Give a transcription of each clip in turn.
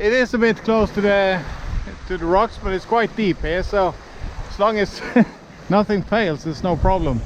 it is a bit close to the rocks, but it's quite deep here, so as long as nothing fails, it's no problem.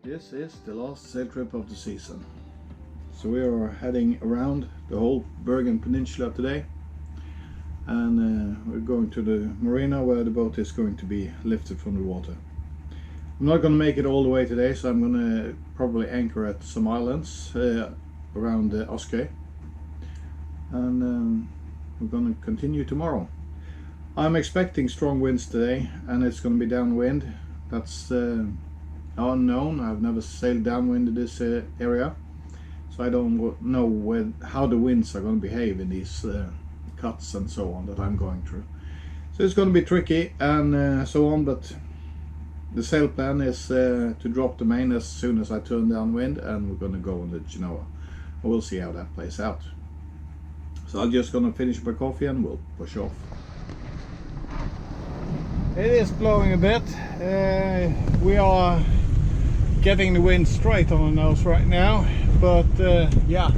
This is the last sail trip of the season. So we are heading around the whole Bergen Peninsula today, and we're going to the marina where the boat is going to be lifted from the water. I'm not going to make it all the way today, so I'm going to probably anchor at some islands around Askøy, and we're going to continue tomorrow. I'm expecting strong winds today, and it's going to be downwind. That's unknown. I've never sailed downwind in this area, so I don't know how the winds are going to behave in these cuts and so on that I'm going through. So it's going to be tricky and so on, but the sail plan is to drop the main as soon as I turn downwind, and we're going to go on the Genoa. We'll see how that plays out. So I'm just going to finish my coffee and we'll push off. It is blowing a bit. We are getting the wind straight on the nose right now, but yeah,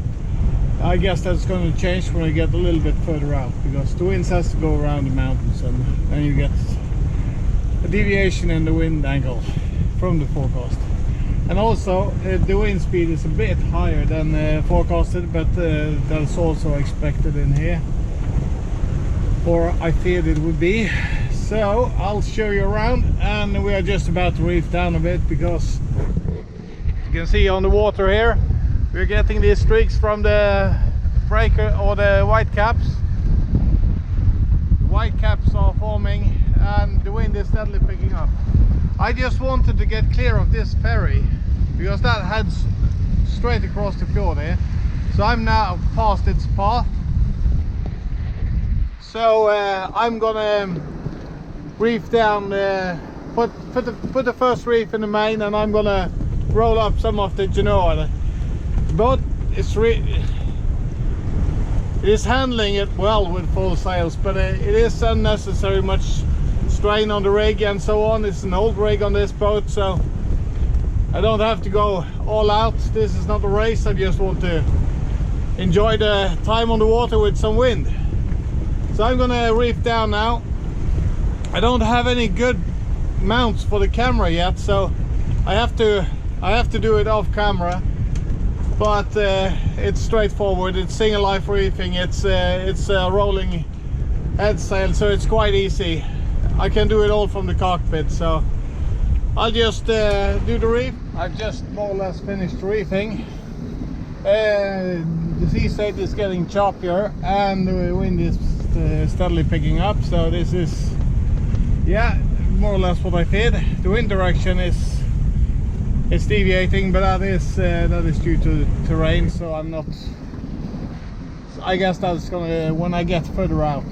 I guess that's going to change when we get a little bit further out, because the winds has to go around the mountains, and then you get a deviation in the wind angle from the forecast. And also the wind speed is a bit higher than forecasted, but that's also expected in here, or I feared it would be. So I'll show you around, and we are just about to reef down a bit, because you can see on the water here we're getting these streaks from the breaker or the white caps. The white caps are forming and the wind is steadily picking up. I just wanted to get clear of this ferry, because that heads straight across the fjord here. So I'm now past its path, so I'm gonna reef down, put the first reef in the main, and I'm gonna roll up some of the Genoa. The boat is handling it well with full sails, but it is unnecessary much strain on the rig and so on. It's an old rig on this boat, so I don't have to go all out. This is not a race. I just want to enjoy the time on the water with some wind. So I'm gonna reef down now. I don't have any good mounts for the camera yet, so I have to do it off camera. But it's straightforward. It's single life reefing. It's rolling head sail, so it's quite easy. I can do it all from the cockpit. So I'll just do the reef. I've just more or less finished reefing. The sea state is getting choppier and the wind is steadily picking up. So this is, yeah, more or less what I feared. The wind direction is deviating, but that is due to terrain. So I'm not. I guess that's gonna, when I get further out,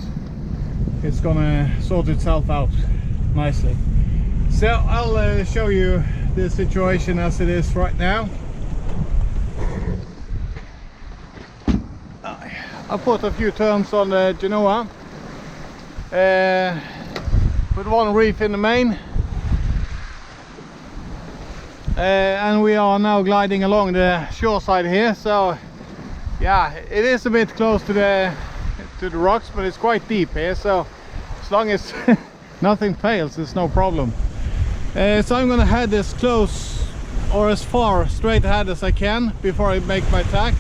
it's gonna sort itself out nicely. So I'll show you the situation as it is right now. I put a few turns on the Genoa. Put one reef in the main, and we are now gliding along the shore side here. So yeah, it is a bit close to the rocks, but it's quite deep here, so as long as nothing fails, it's no problem. So I'm gonna head as close or as far straight ahead as I can before I make my tack.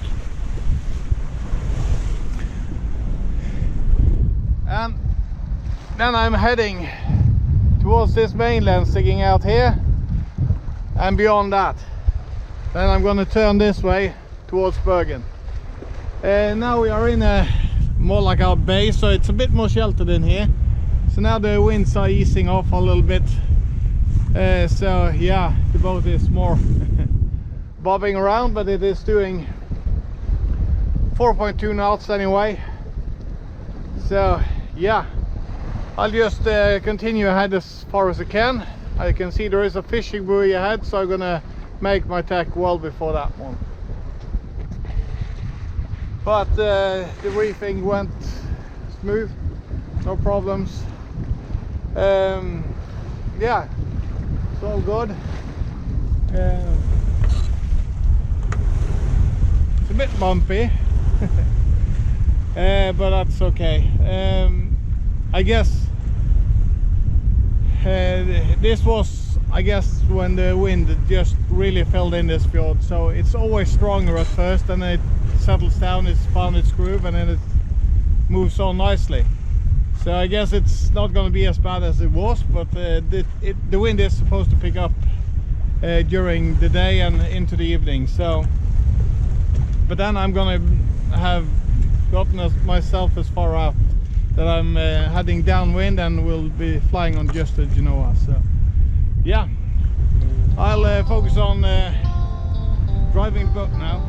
And then I'm heading towards this mainland sticking out here, and beyond that then I'm going to turn this way towards Bergen. Now we are in a more like our bay, so it's a bit more sheltered in here. So now the winds are easing off a little bit, So yeah, the boat is more bobbing around, but it is doing 4.2 knots anyway. So yeah, I'll just continue ahead as far as I can. I can see there is a fishing buoy ahead, so I'm gonna make my tack well before that one. But the reefing went smooth, no problems. Yeah, it's all good. It's a bit bumpy, but that's okay. I guess this was, I guess, when the wind just really filled in this fjord. So it's always stronger at first, and it settles down, it's found its groove, and then it moves on nicely. So I guess it's not going to be as bad as it was, but the wind is supposed to pick up during the day and into the evening. So, but then I'm going to have gotten myself as far out that I'm heading downwind and will be flying on just a Genoa. So yeah, I'll focus on driving the boat now.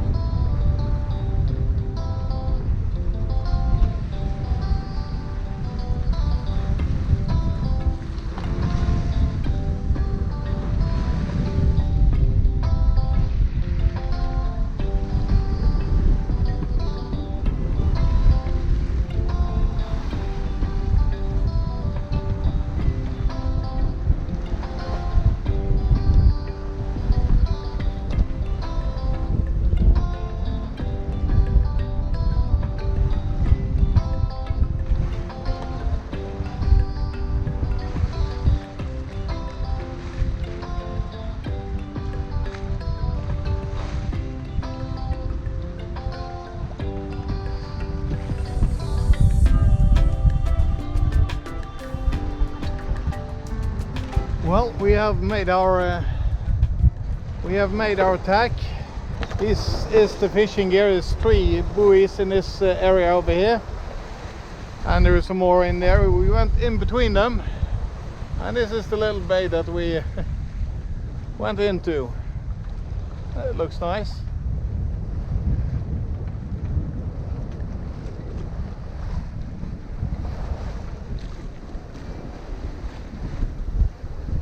Well, we have made our tack. This is the fishing gear. There's 3 buoys in this area over here, and there is some more in there. We went in between them, and this is the little bay that we went into. It looks nice.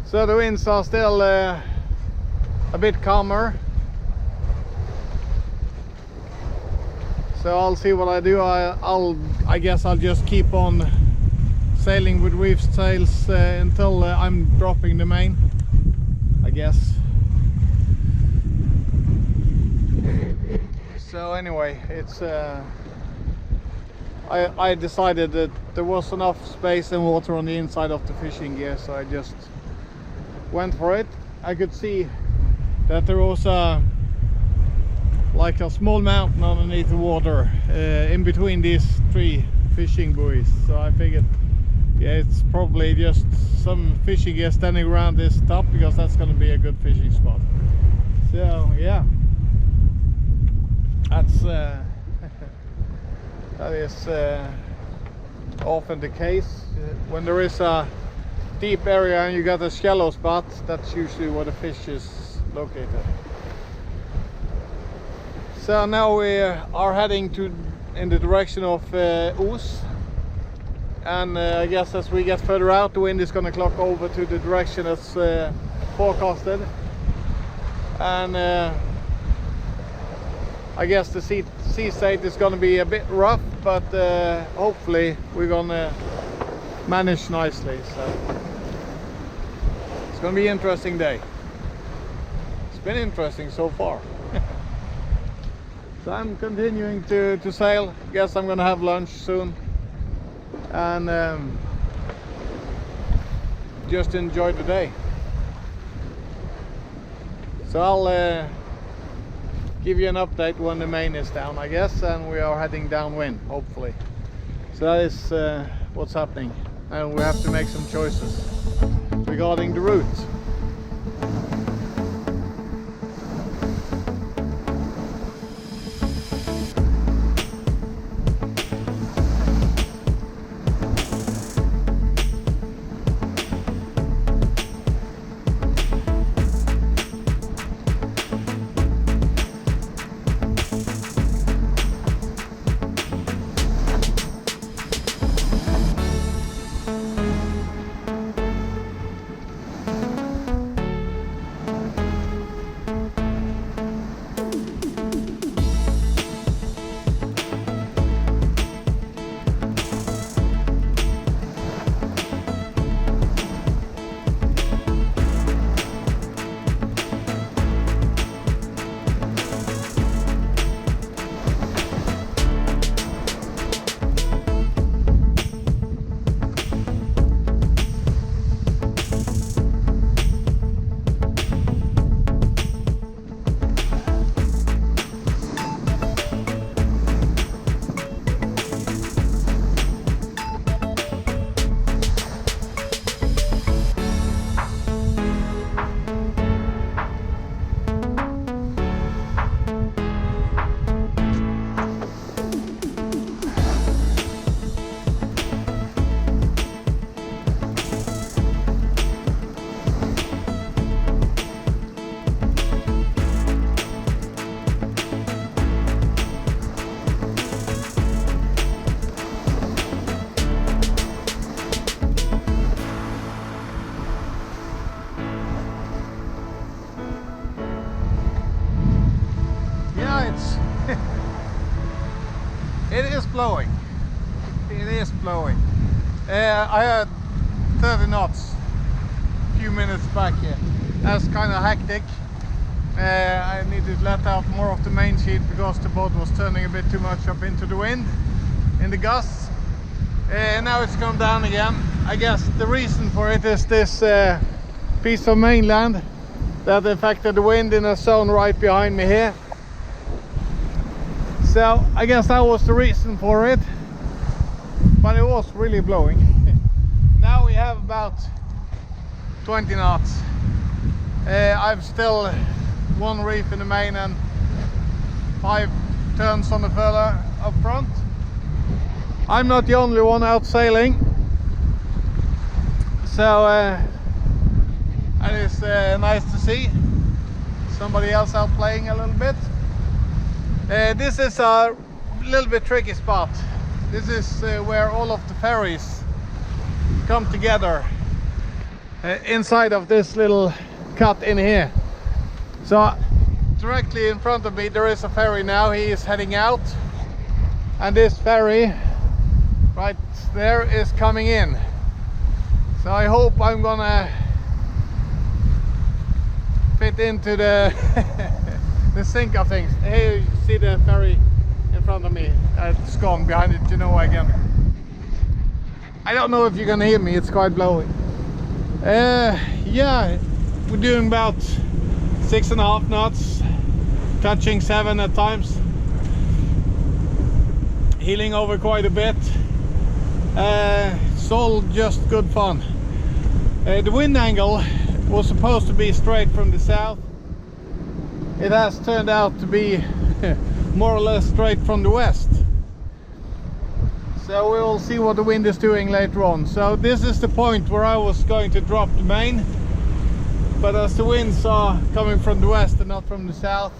So the winds are still a bit calmer. So I'll see what I do. I guess I'll just keep on sailing with reefed sails until I'm dropping the main, I guess. So anyway, it's I decided that there was enough space and water on the inside of the fishing gear, so I just went for it. I could see that there was like a small mountain underneath the water in between these 3 fishing buoys. So I figured, yeah, it's probably just some fishing gear standing around this top, because that's going to be a good fishing spot. So yeah, that's that is often the case when there is a deep area and you got a shallow spot. That's usually where the fish is located. So now we are heading in the direction of Oos, and I guess as we get further out, the wind is going to clock over to the direction that's forecasted, and I guess the sea state is going to be a bit rough, but hopefully we're going to manage nicely. So it's going to be an interesting day. It's been interesting so far. So I'm continuing to sail. Guess I'm going to have lunch soon, and just enjoy the day. So I'll give you an update when the main is down, I guess, and we are heading downwind, hopefully. So that is what's happening, and we have to make some choices regarding the route. blowing. It is blowing. I had 30 knots a few minutes back here. That's kind of hectic. I needed to let out more of the main sheet because the boat was turning a bit too much up into the wind in the gusts. Now it's come down again. I guess the reason for it is this piece of mainland that affected the wind in a zone right behind me here. So I guess that was the reason for it, but it was really blowing. Now we have about 20 knots. I've still one reef in the main and 5 turns on the furler up front. I'm not the only one out sailing, so that is nice to see somebody else out playing a little bit. This is a little bit tricky spot. This is where all of the ferries come together inside of this little cut in here. So directly in front of me there is a ferry now. He is heading out, and this ferry right there is coming in. So I hope I'm gonna fit into the the sink of things. Here you see the ferry in front of me. It's gone behind it, you know, again. I don't know if you can hear me, it's quite blowing. Yeah, we're doing about 6.5 knots, touching 7 at times, heeling over quite a bit. It's all just good fun. The wind angle was supposed to be straight from the south. It has turned out to be more or less straight from the west. So we will see what the wind is doing later on. So this is the point where I was going to drop the main, but as the winds are coming from the west and not from the south,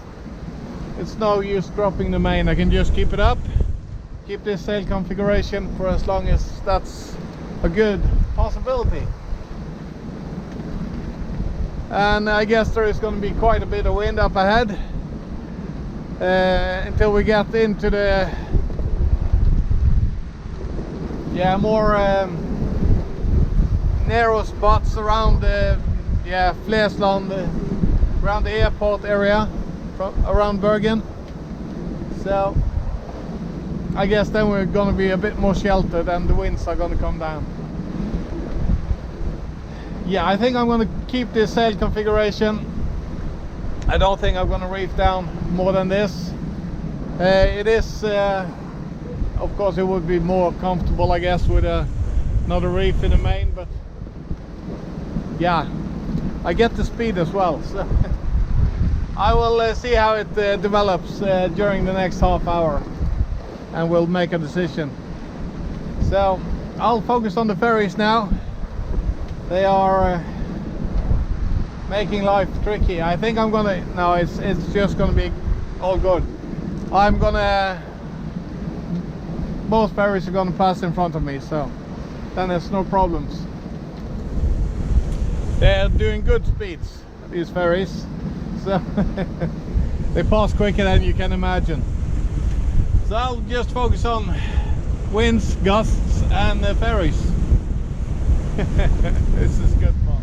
it's no use dropping the main. I can just keep it up, keep this sail configuration for as long as that's a good possibility. And I guess there is going to be quite a bit of wind up ahead until we get into the more narrow spots around the Flesland, around the airport area, around Bergen. So I guess then we're going to be a bit more sheltered and the winds are going to come down. Yeah, I think I'm going to keep this sail configuration. I don't think I'm going to reef down more than this. It is, of course, it would be more comfortable, I guess, with another reef in the main, but yeah, I get the speed as well. So I will see how it develops during the next half hour, and we'll make a decision. So I'll focus on the ferries now. They are making life tricky. I think I'm gonna, no, it's just gonna be all good. I'm gonna, both ferries are gonna pass in front of me, so then there's no problems. They're doing good speeds, these ferries, so they pass quicker than you can imagine. So I'll just focus on winds, gusts and ferries. This is good fun.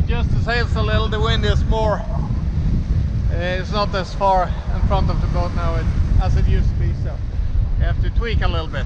Just the sails a little, the wind is more, it's not as far in front of the boat now as it used to be, so you have to tweak a little bit.